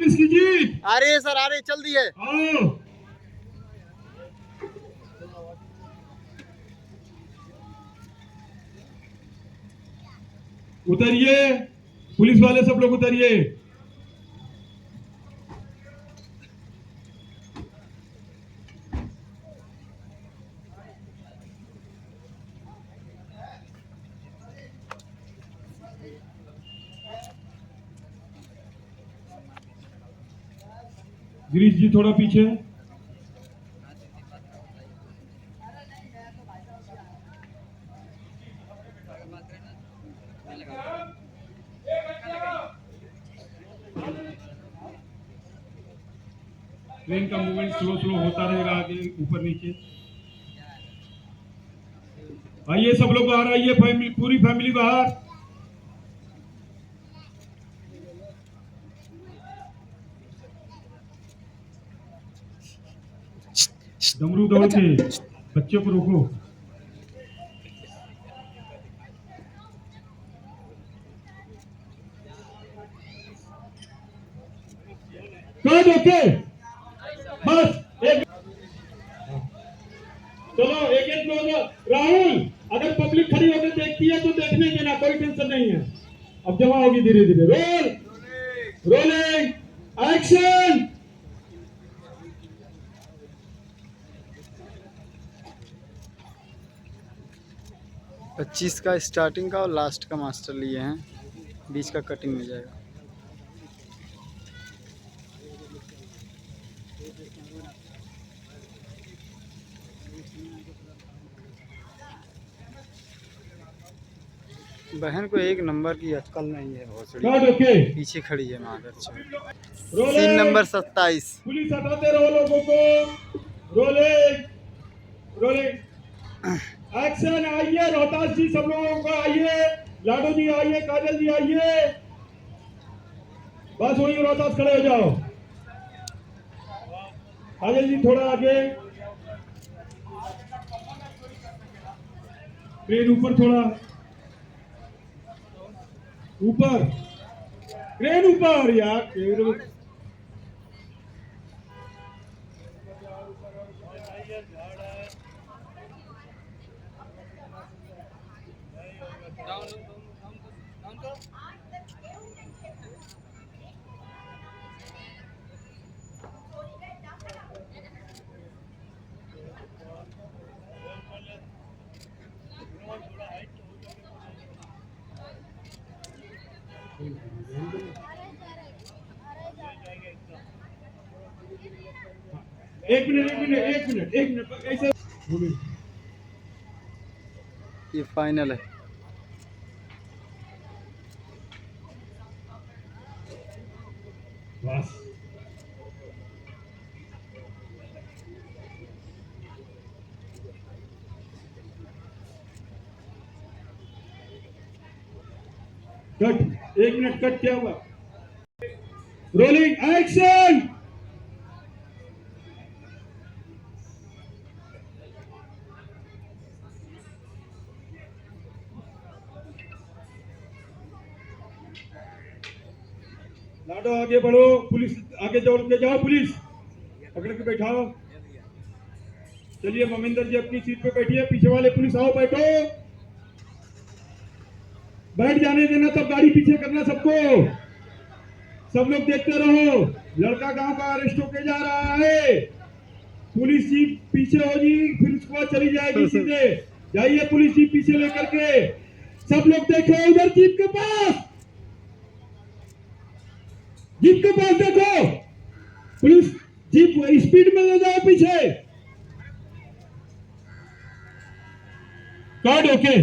Police की jeep आ रही है सर, आ रही है, चल दी है। आओ उतरिए, पुलिस वाले सब लोग उतरिए। गिरीश जी थोड़ा पीछे। ट्रेन का मूवमेंट स्लो स्लो होता रहेगा, आगे ऊपर नीचे। आइए सब लोग बाहर आइए, फैमिली, पूरी फैमिली बाहर। डमरू दौड़ के बच्चों को रोको। कौन ओके? बस एक, चलो एक एक लोग। राहुल, अगर पब्लिक खड़ी होकर देखती है तो देखने देना, कोई टेंशन नहीं है। अब जमा होगी धीरे धीरे। Role, rolling, action. 25 का स्टार्टिंग का और लास्ट का मास्टर लिए हैं, बीच का कटिंग में जाएगा। बहन को एक नंबर की अक्ल नहीं है, भोसड़ी पीछे खड़ी है महागर। Scene number 27। पुलिस हटाते रहो लोगों को। Rolling, rolling, action. आइए रोहतास जी, सब लोगों को आइए। लाडो जी आइए, काजल जी आइए। बस वही रोहतास खड़े हो जाओ। काजल जी थोड़ा आगे, क्रेन ऊपर, थोड़ा ऊपर, क्रेन ऊपर यार, क्रेन। एक मिनट, एक मिनट, एक मिनट, एक मिनट, ऐसे ये फाइनल है। बस कट, एक मिनट, कट क्या हुआ? Rolling, action. लाडो आगे बढ़ो, पुलिस आगे दौड़ के जाओ, पुलिस पकड़ के बैठाओ। चलिए ममिंदर जी अपनी सीट पे बैठिए, पीछे वाले पुलिस आओ, बैठो। बैठ जाने देना, तब गाड़ी पीछे करना सबको। सब लोग देखते रहो। लड़का गांव का अरेस्ट होके जा रहा है। पुलिस जीप पीछे होगी, फिर उसके बाद चली जाएगी सीधे। जाइए पुलिस जीप पीछे लेकर के। सब लोग देखो उधर जीप के पास, जीप के पास देखो। पुलिस जीप स्पीड में ले जाओ पीछे। Card okay.